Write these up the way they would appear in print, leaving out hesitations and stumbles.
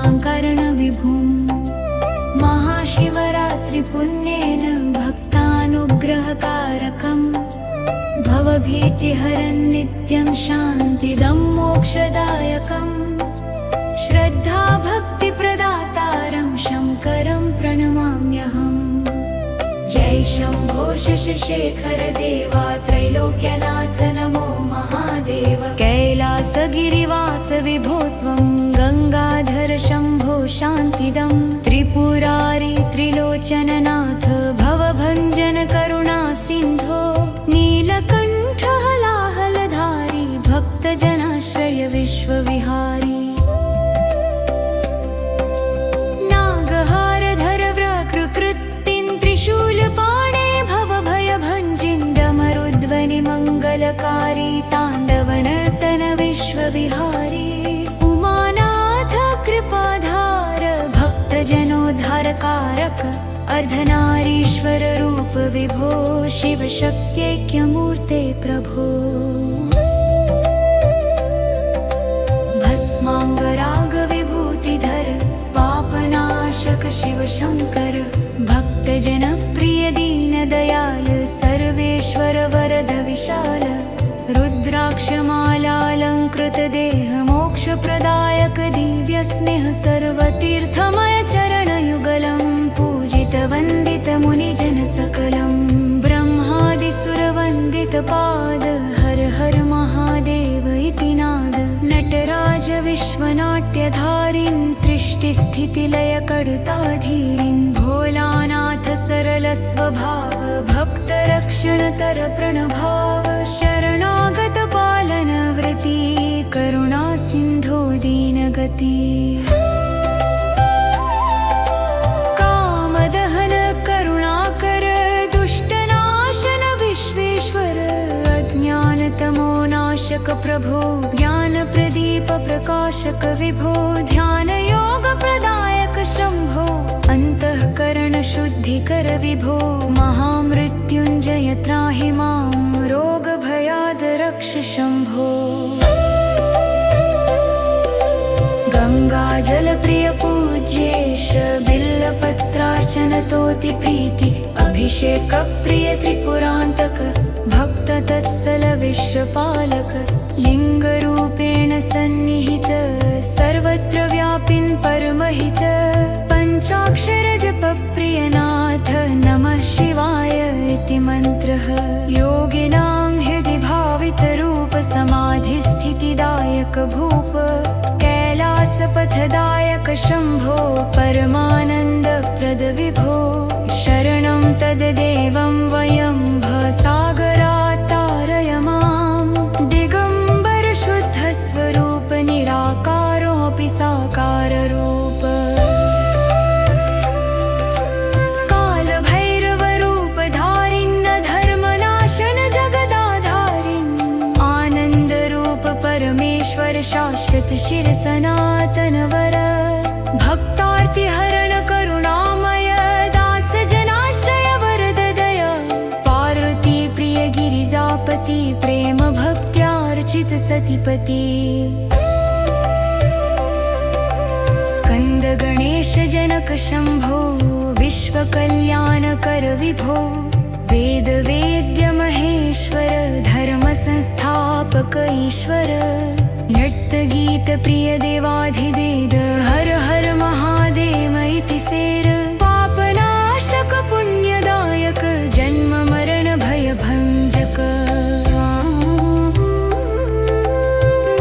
करुणाकरणविभुं महाशिवरात्रिपुण्येन भक्तानुग्रहकारकं भवभीतिहरं नित्यं शान्तिदं मोक्षदायकं श्रद्धाभक्तिप्रदातारं शङ्करं प्रणमाम्यहम्। जय शम्भो शशिशेखर देवा त्रैलोक्यनाथ नमो महादेव। कैलासगिरिवास विभो त्वं गंगाधर शम्भो शान्तिदं त्रिपुरारी त्रिलोचननाथ भवभञ्जन करुणा सिन्धो नीलकण्ठ हलाहलधारी भक्तजनाश्रय विश्वविहारी। नागहारधर व्रकृकृत्तिं त्रिशूलपाणे भवभयभञ्जिन् डमरुध्वनि मङ्गलकारी ताण्डवनर्तन विश्वविहारी। उमानाथ कृपाधार भक्तजनोद्धारकारक अर्धनारीश्वर रूप विभो शिवशक्त्यैक्यमूर्ते प्रभो। भस्माङ्गरागविभूतिधर पापनाशक शिवशङ्कर भक्तजनप्रिय दीनदयाल सर्वेश्वर वरद विशाल। रुद्राक्षमालालङ्कृत देह मोक्षप्रदायक दिव्यस्नेह सर्वतीर्थमय चरणयुगलं पूजित वन्दित मुनिजन सकलं ब्रह्मादिसुरवन्दित पाद हर हर महादेव इति नाद। नटराज विश्वनाट्यधारिन् सृष्टिस्थितिलयकर्ताधीरिन् भोलानाथ सरल स्वभाव भक्तरक्षणतर प्रणभाव। शरणागत पालन वृत्ति करुणा सिन्धो दीनगति। कामदहन करुणाकर दुष्टनाशन विश्वेश्वर अज्ञानतमोनाशक प्रभो ज्ञानप्रदीप प्रकाशक विभो। ध्यानयोगप्रदायक शम्भो अन्तःकरण शुद्धिकर विभो। महामृत्युञ्जय त्राहि मां रोगभयाद् रक्ष शम्भो। गङ्गाजलप्रिय पूज्येश बिल्लपत्रार्चन तोति प्रीति अभिषेकप्रिय त्रिपुरान्तक भक्ततत्सल विश्वपालक। लिङ्गरूपेण सन्निहित सर्वत्र व्यापिन् परमहित पञ्चाक्षर जपप्रियनाथ नमः शिवाय इति मन्त्रः। योगिनां हृदि भावितरूप समाधिस्थितिदायक भूप कैलासपथदायक शम्भो परमानन्दप्रद विभो। शरणं तद्देवं वयं भवसागरात् तारय मां दिगम्बर शुद्ध स्वरूप निराकारोऽपि साकाररूप। कालभैरवरूपधारिन् धर्मनाशन जगदाधारिन् आनन्दरूप परमेश्वर शाश्वत शिर सनातनवर। भक्तार्तिहरण करुणामय दास जनाश्रय वरद दया। पार्वती प्रिय गिरिजापति प्रेम भक्त्यार्चित सतिपति। स्कंद गणेश जनक शम्भो विश्वकल्याणकर विभो। वेद वेद्य महेश्वर धर्म संस्थापक ईश्वर। नृत्यगीत प्रिय देवाधिदेव हर हर महादेव इति सेर। पापनाशक पुण्यदायक जन्म मरण भय भञ्जक।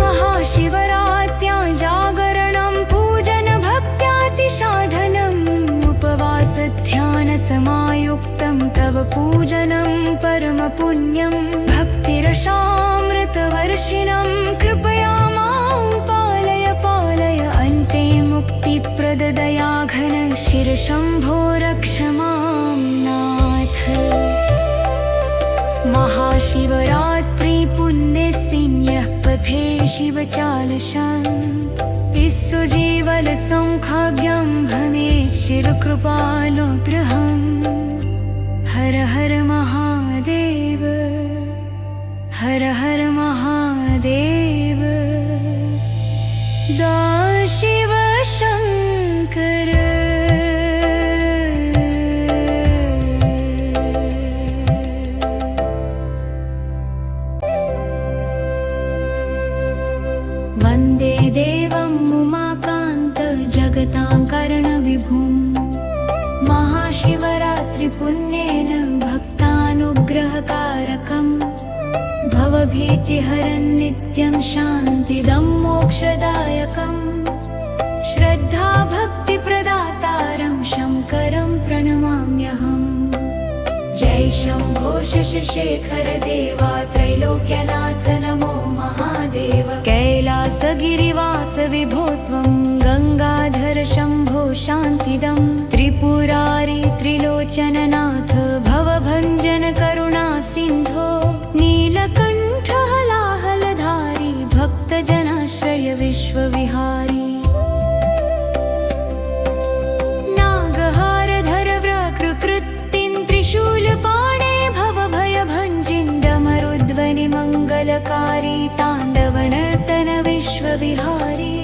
महाशिवरात्र्यां जागरणं पूजन भक्त्यातिसाधनम् उपवास ध्यान समायुक्तं तव पूजनं परम पुण्यं। भक्तिरसामृतवर्षिणं कृपया मां पालय पालय अन्ते मुक्तिप्रददयाघन शिर शम्भो रक्ष मां नाथ। महाशिवरात्रि पुण्यसिन्यः पथे शिवचालशम् विश्वजीवल सौभाग्यं भने शिरकृपानुग्रहम्। हर हर महादेव हर हर महादेव। शिव शंकर भवभीतिहरं नित्यं शान्तिदं मोक्षदायकम् श्रद्धा भक्तिप्रदातारं शङ्करं प्रणमाम्यहम्। जय शम्भो शशिशेखर देवा त्रैलोक्यनाथ नमो महादेव। कैलासगिरिवास विभो त्वं गंगाधर शम्भो शान्तिदं त्रिपुरारी त्रिलोचननाथ भवभञ्जन करुणा सिन्धो नीलकण्ठ हलाहलधारी भक्तजनाश्रय विश्वविहारी। नागहारधर व्रकृकृत्तिं त्रिशूलपाणे भवभयभञ्जिन् डमरुध्वनि मङ्गलकारी ताण्डवनर्तन विश्वविहारी।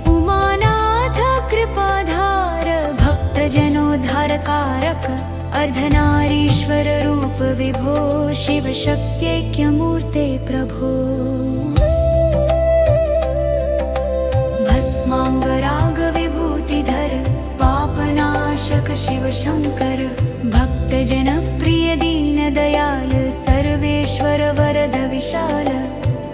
उमानाथ कृपाधार भक्तजनोद्धारकारक अर्धनारीश्वर रूप विभो शिवशक्त्यैक्यमूर्ते प्रभो। भस्मांगराग विभूतिधर पापनाशक शिव शंकर भक्तजन प्रिय दीन दयाल सर्वेश्वर वरद विशाल।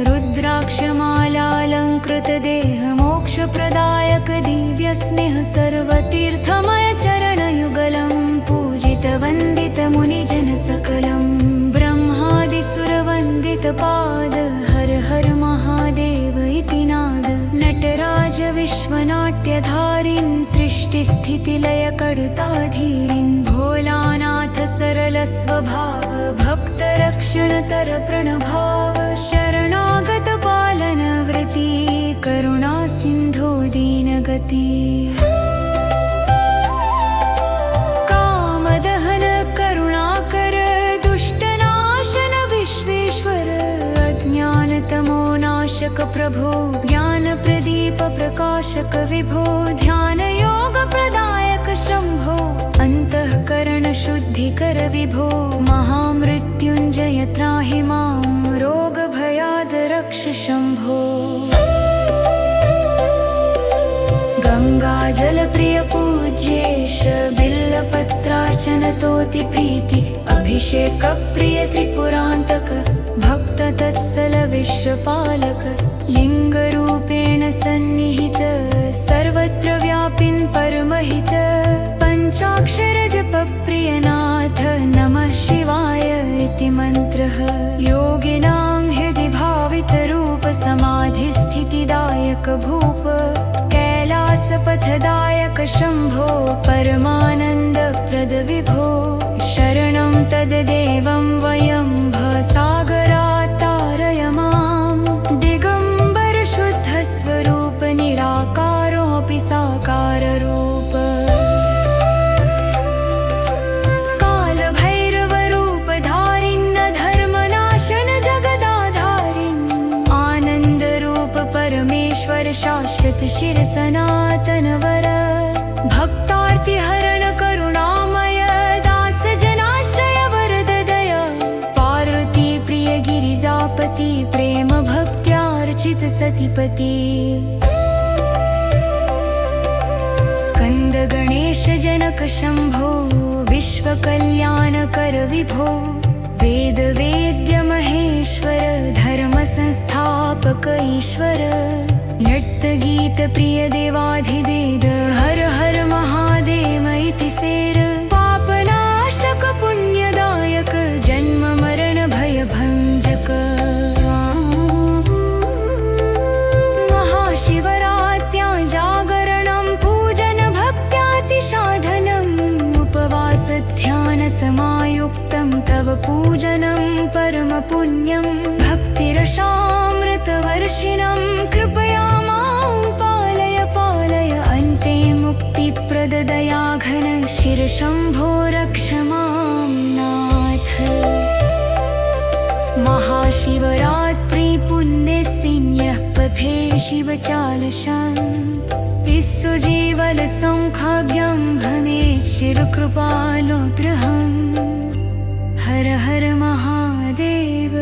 रुद्राक्षमालालंकृत देह मोक्ष प्रदायक दिव्य स्नेह सर्वतीर्थमय चरणयुगलं पूजित वंदित मुनिजन सकलं। ब्रह्मादिसुर वंदित पाद हर हर महादेव इति नाद। नटराज विश्वनाट्यधारिन् सृष्टिस्थितिलय कर्ताधीरिन् भोलानाथ सरल स्वभाव भक्त रक्षण तर प्रणभाव। शरणागत पालन वृत्ति करुणा सिंधो दीनगति। कामदहन करुणाकर दुष्टनाशन विश्वेश्वर अज्ञानतमो नाशक प्रभो ज्ञान प्रदीप प्रकाशक विभो। ध्यान योग प्रदायक शंभो अंतःकरण शुद्धिकर विभो। महामृत्युंजय त्राहि मां रोग भयाद रक्ष शंभो। गंगाजल प्रिय पूज्येश बिल्लपत्रार्चन तोति प्रीति। अभिषेक प्रिय त्रिपुरांतक भक्त तत्सल विश्वपालक। लिंग रूपेण सन्निहित सर्वत्र व्यापिन् परमहित। पंचाक्षर जप प्रियनाथ नमः शिवाय इति मंत्रः। योगिनां हृदि भावित रूप समाधि स्थितिदायक भूप। कैलासपथदायक शंभो परमानंद प्रद विभो। शरणं तद्देवं वयं भवसागरात् तारय माम्। दिगंबर शुद्ध स्वरूप निराकारोऽपि साकार रूप। काल भैरव रूप धारिन् धर्मनाशन जगदाधारिन्। आनंद रूप परमेश्वर शाश्वत शिर सनातन वर। भक्तार्ति हरण करुणामय दास जनाश्रय वरद दया। पार्वती प्रिय गिरिजापति प्रेम भक्त्यार्चित सतिपति। स्कंद गणेश जनक शंभो विश्व कल्याण कर विभो। वेद वेद्य महेश्वर धर्म संस्थापक ईश्वर। नृत्य गीत प्रिय देवाधिदेव हर हर महादेव इति सेर। पापनाशक पुण्यदायक जन्म मरण भय भंजक। महाशिवरात्र्यां जागरणं पूजन भक्त्यातिसाधनम्। उपवास ध्यान समायुक्तं तव पूजनं परम पुण्यं। भक्तिरसामृतवर्षिणं कृपया मां पालय पालय। अन्ते मुक्तिप्रददयाघन शिर शंभो रक्ष मां नाथ। महाशिवरात्रि पुण्यसिन्यः पथे शिवचालशान्। विश्वजीवल सौभाग्यं भने शिरकृपानुग्रहम्। हर हर महादेव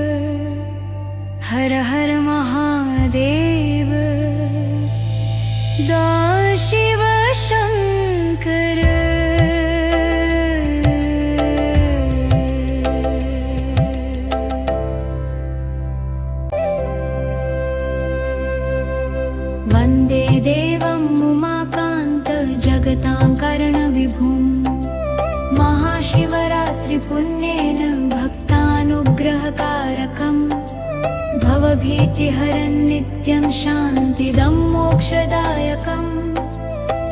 हर हर महादेव। दा शिव शंकर। भवभीतिहरन् नित्यं शान्तिदं मोक्षदायकम्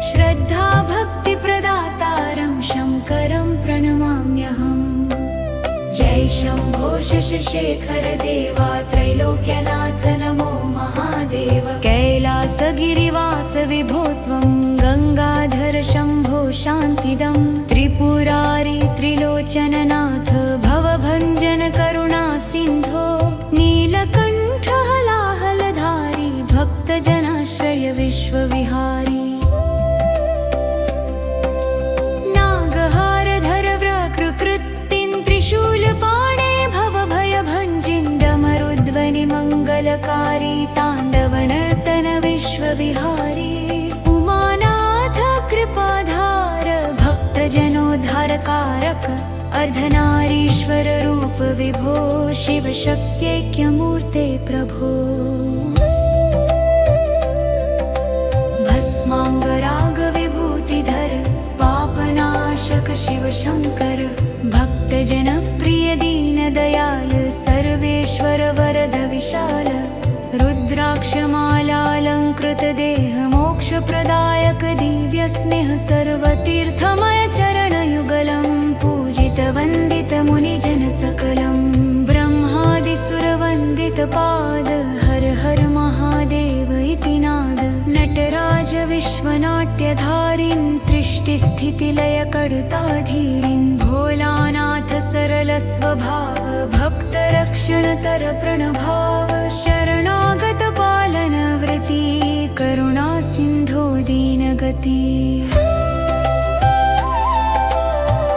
श्रद्धा भक्तिप्रदातारं शङ्करं प्रणमाम्यहम्। जय शम्भो शशेखर देवा त्रैलोक्यनाथ नमो महादेव। कैलासगिरिवास विभो त्वं गंगाधर शम्भो शान्तिदं त्रिपुरारी त्रिलोचननाथ भवभञ्जन करुणा सिन्धो नीलकण्ठ हलाहलधारी भक्तजनाश्रय विश्वविहारी। नागहारधर व्रकृकृत्तिं त्रिशूलपाणे भवभयभञ्जिन् डमरुध्वनि मङ्गलकारी ताण्डवनर्तन विश्वविहारी। उमानाथ कृपाधार भक्तजनोद्धारकारक अर्धनारीश्वर रूप विभो शिवशक्त्यैक्यमूर्ते प्रभो। भस्मांगराग विभूतिधर पापनाशक शिव शंकर भक्तजन प्रिय दीन दयाल सर्वेश्वर वरद विशाल। रुद्राक्षमालालंकृत देह मोक्ष प्रदायक दिव्य स्नेह सर्वतीर्थमय चरणयुगलं पूजित वंदित मुनिजन सकलं। ब्रह्मादिसुरवंदित पाद हर हर महादेव इति नाद। नटराज विश्वनाट्यधारिन् सृष्टिस्थितिलय कर्ताधीरिन् भोलानाथ सरल स्वभाव भक्तरक्षणतर प्रणभाव। शरणागत पालन वृत्ति करुणा सिन्धो दीनगति।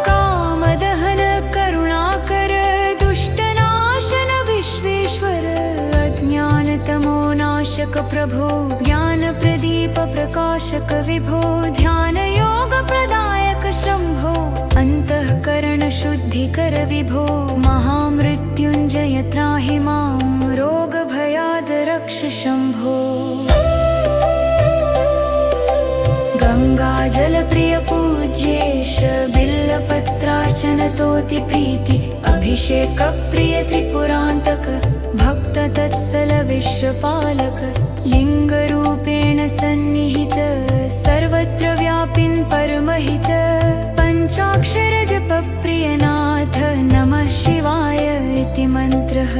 कामदहन करुणाकर दुष्टनाशन विश्वेश्वर अज्ञानतमोनाशक प्रभो ज्ञानप्रदीप प्रकाशक विभो। ध्यानयोग प्रदायक शम्भो अन्तःकरण शुद्धिकर विभो। महामृत्युञ्जय त्राहि मां रोगभयाद् रक्ष शम्भो। गंगाजल प्रिय पूज्येश बिल्लपत्रार्चन तोति प्रीति। अभिषेक प्रिय त्रिपुरान्तक भक्त तत्सल विश्वपालक। लिंगरूपेण सन्निहित सर्वत्र व्यापिन् परमहित। पंचाक्षर जप प्रियनाथ नमः शिवाय इति मन्त्रः।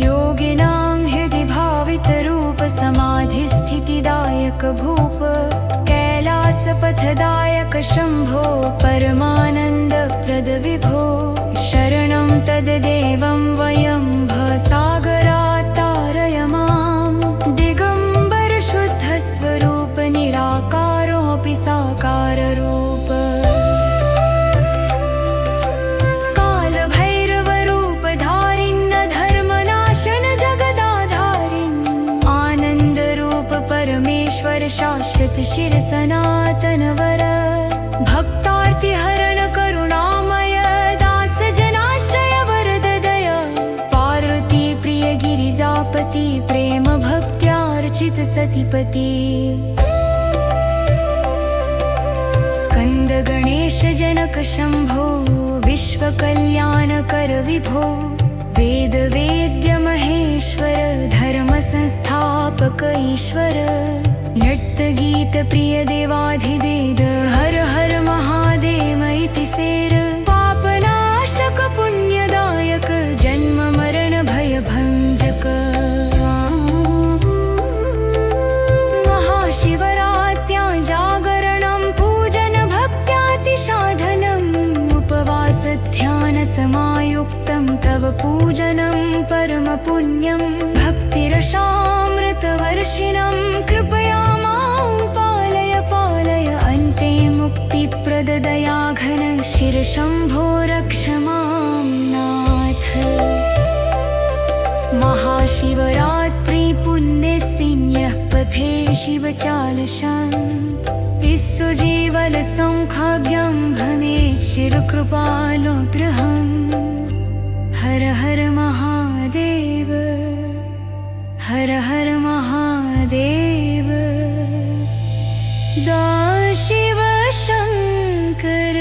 योगिनां हृदि भावित रूप समाधि स्थितिदायक भूप। कैलासपथदायक शम्भो परमानन्दप्रद विभो। शरणं तद्देवं वयं भवसागरात् तारय मां। दिगम्बर शुद्ध स्वरूप निराकारोऽपि साकार रूप। कालभैरव रूप धारिन् धर्मनाशन जगदाधारिन्। आनन्द रूप परमेश्वर शाश्वत शिर सनातन वर। भक्तार्ति हरण करुणामय दास जनाश्रय वरद दया। पार्वती प्रिय गिरिजापति प्रेम भक्त्यार्चित सतिपति। स्कंद गणेश जनक शंभो विश्वकल्याणकर विभो। वेद वेद्य महेश्वर धर्म संस्थापक ईश्वर। नृत्य गीत प्रिय देवाधिदेव हर हर महादेव इति सेर। पापनाशक पुण्यदायक जन्म मरण भय भंजक। महाशिवरात्यां जागरणं पूजन भक्त्यातिसाधनम्। उपवास ध्यान समायुक्तं तव पूजनं परम पुण्यं। भक्तिरसामृतवर्षिणं कृपया मां पालय पालय। अन्ते मुक्तिप्रददयाघन शिर शम्भो रक्ष मां नाथ। महाशिवरात्रि पुण्यसिन्यः पथे शिवचालशान्। विश्वजीवल सौभाग्यं भवे शिरकृपानुग्रहम्। हर हर महादेव हर हर महादेव। शिव शंकर